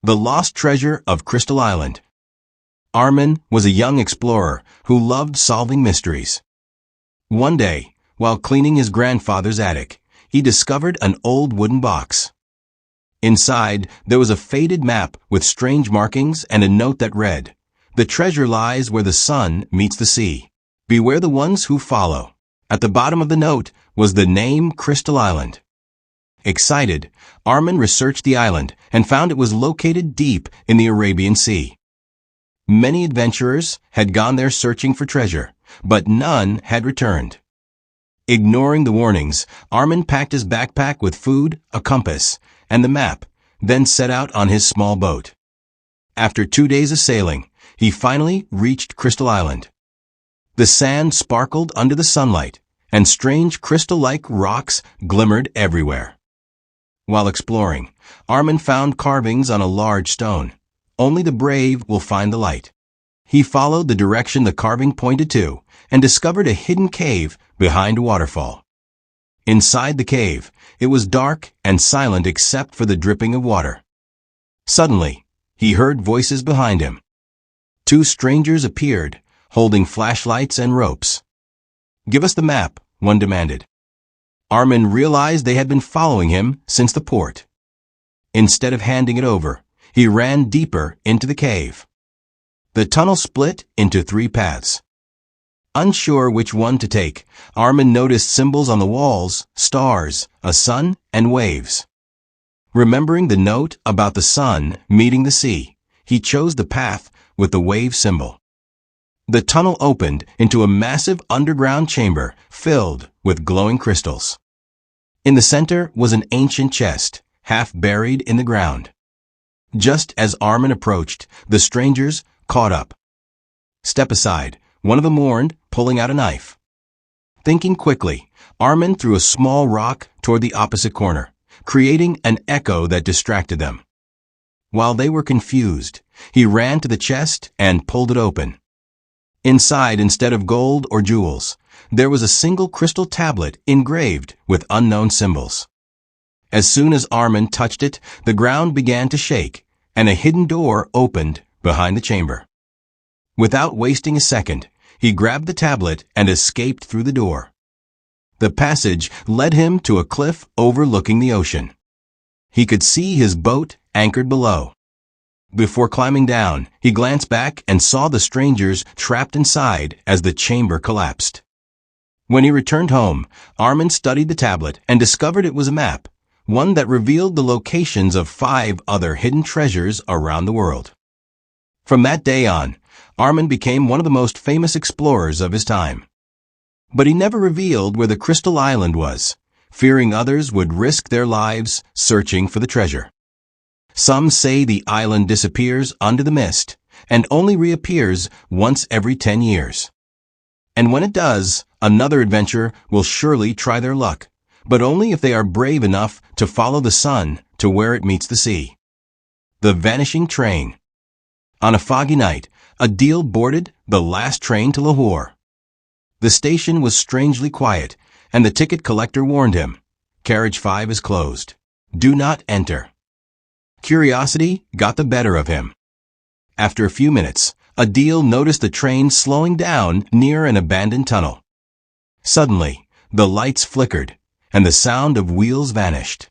The Lost Treasure of Crystal Island. Armin was a young explorer who loved solving mysteries. One day, while cleaning his grandfather's attic, he discovered an old wooden box. Inside, there was a faded map with strange markings and a note that read, "The treasure lies where the sun meets the sea. Beware the ones who follow." At the bottom of the note was the name Crystal Island. Excited, Armin researched the island and found it was located deep in the Arabian Sea. Many adventurers had gone there searching for treasure, but none had returned. Ignoring the warnings, Armin packed his backpack with food, a compass, and the map, then set out on his small boat. After 2 days of sailing, he finally reached Crystal Island. The sand sparkled under the sunlight, and strange crystal-like rocks glimmered everywhere. While exploring, Armin found carvings on a large stone. Only the brave will find the light. He followed the direction the carving pointed to and discovered a hidden cave behind a waterfall. Inside the cave, it was dark and silent except for the dripping of water. Suddenly, he heard voices behind him. 2 strangers appeared, holding flashlights and ropes. "Give us the map," one demanded. Armin realized they had been following him since the port. Instead of handing it over, he ran deeper into the cave. The tunnel split into 3 paths. Unsure which one to take, Armin noticed symbols on the walls, stars, a sun, and waves. Remembering the note about the sun meeting the sea, he chose the path with the wave symbol. The tunnel opened into a massive underground chamber filled with glowing crystals. In the center was an ancient chest, half buried in the ground. Just as Armin approached, the strangers caught up. "Step aside," one of them warned, pulling out a knife. Thinking quickly, Armin threw a small rock toward the opposite corner, creating an echo that distracted them. While they were confused, he ran to the chest and pulled it open. Inside, instead of gold or jewels, there was a single crystal tablet engraved with unknown symbols. As soon as Armin touched it, the ground began to shake, and a hidden door opened behind the chamber. Without wasting a second, he grabbed the tablet and escaped through the door. The passage led him to a cliff overlooking the ocean. He could see his boat anchored below. Before climbing down, he glanced back and saw the strangers trapped inside as the chamber collapsed. When he returned home, Armin studied the tablet and discovered it was a map, one that revealed the locations of 5 other hidden treasures around the world. From that day on, Armin became one of the most famous explorers of his time. But he never revealed where the Crystal Island was, fearing others would risk their lives searching for the treasure. Some say the island disappears under the mist and only reappears once every 10 years. And when it does, another adventurer will surely try their luck, but only if they are brave enough to follow the sun to where it meets the sea. The Vanishing Train. On a foggy night, Adil boarded the last train to Lahore. The station was strangely quiet, and the ticket collector warned him, "Carriage 5 is closed. Do not enter." Curiosity got the better of him. After a few minutes, Adil noticed the train slowing down near an abandoned tunnel. Suddenly, the lights flickered, and the sound of wheels vanished.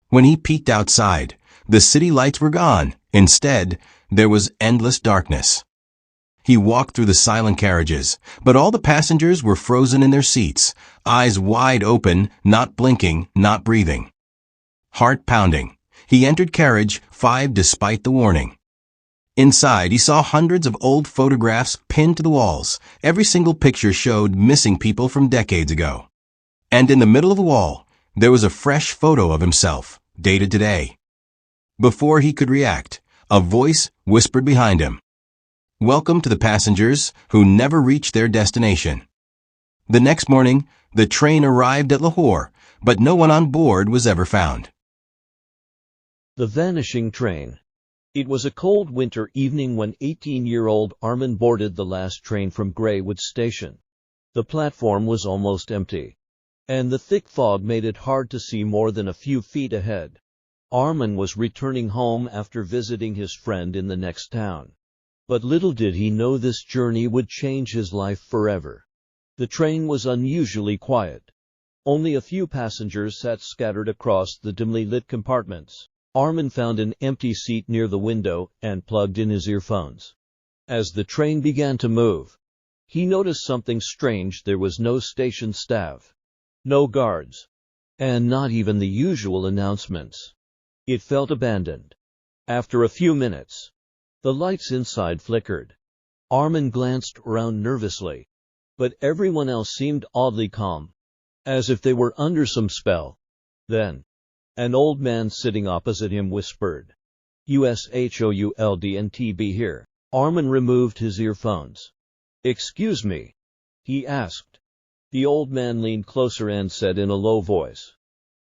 When he peeked outside, the city lights were gone. Instead, there was endless darkness. He walked through the silent carriages, but all the passengers were frozen in their seats, eyes wide open, not blinking, not breathing. Heart pounding, he entered carriage 5 despite the warning. Inside, he saw hundreds of old photographs pinned to the walls. Every single picture showed missing people from decades ago. And in the middle of the wall, there was a fresh photo of himself, dated today. Before he could react, a voice whispered behind him, "Welcome to the passengers who never reached their destination." The next morning, the train arrived at Lahore, but no one on board was ever found. The Vanishing Train. It was a cold winter evening when 18-year-old Armin boarded the last train from Greywood Station. The platform was almost empty, and the thick fog made it hard to see more than a few feet ahead. Armin was returning home after visiting his friend in the next town. But little did he know this journey would change his life forever. The train was unusually quiet. Only a few passengers sat scattered across the dimly lit compartments. Armin found an empty seat near the window and plugged in his earphones. As the train began to move, he noticed something strange. There was no station staff, no guards, and not even the usual announcements. It felt abandoned. After a few minutes, the lights inside flickered. Armin glanced around nervously, but everyone else seemed oddly calm, as if they were under some spell. Then, an old man sitting opposite him whispered, "USHOULDNTB here." Armin removed his earphones. "Excuse me?" he asked. The old man leaned closer and said in a low voice,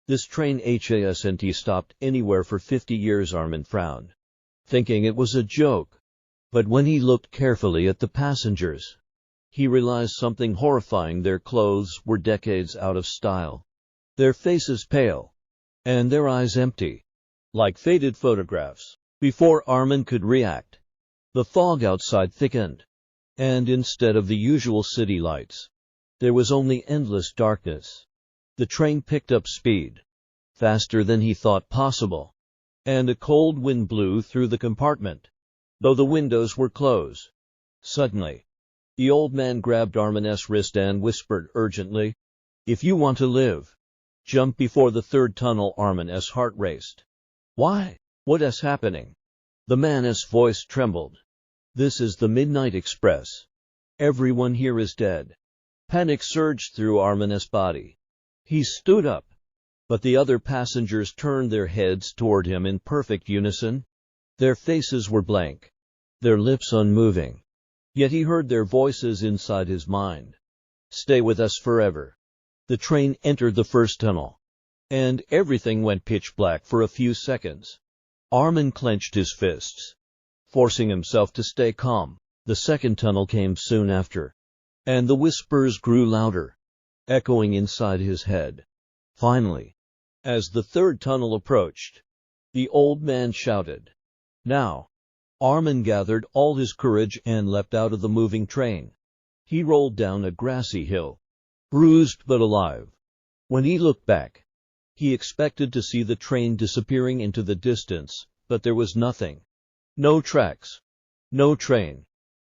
"This train hasn't stopped anywhere for 50 years." Armin frowned, thinking it was a joke. But when he looked carefully at the passengers, he realized something horrifying. Their clothes were decades out of style, their faces pale, and their eyes empty, like faded photographs. Before Armin could react, the fog outside thickened, and instead of the usual city lights, there was only endless darkness. The train picked up speed, faster than he thought possible, and a cold wind blew through the compartment, though the windows were closed. Suddenly, the old man grabbed Armin's wrist and whispered urgently, "If you want to live, jump before the third tunnel." Armin's heart raced. "Why? What is happening?" The man's voice trembled. "This is the Midnight Express. Everyone here is dead." Panic surged through Armin's body. He stood up, but the other passengers turned their heads toward him in perfect unison. Their faces were blank, their lips unmoving. Yet he heard their voices inside his mind. "Stay with us forever." The train entered the first tunnel, and everything went pitch black for a few seconds. Armin clenched his fists, forcing himself to stay calm. The second tunnel came soon after, and the whispers grew louder, echoing inside his head. Finally, as the third tunnel approached, the old man shouted, "Now!" Armin gathered all his courage and leapt out of the moving train. He rolled down a grassy hill, bruised but alive. When he looked back, he expected to see the train disappearing into the distance, but there was nothing. No tracks, no train,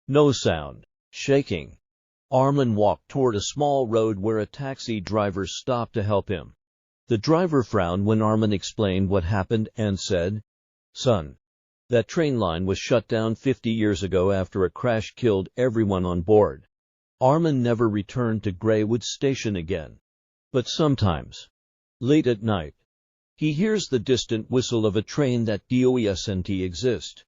no sound. Shaking, Armin walked toward a small road where a taxi driver stopped to help him. The driver frowned when Armin explained what happened and said, "Son, that train line was shut down 50 years ago after a crash killed everyone on board." Armin never returned to Greywood Station again. But sometimes, late at night, he hears the distant whistle of a train that doesn't exist.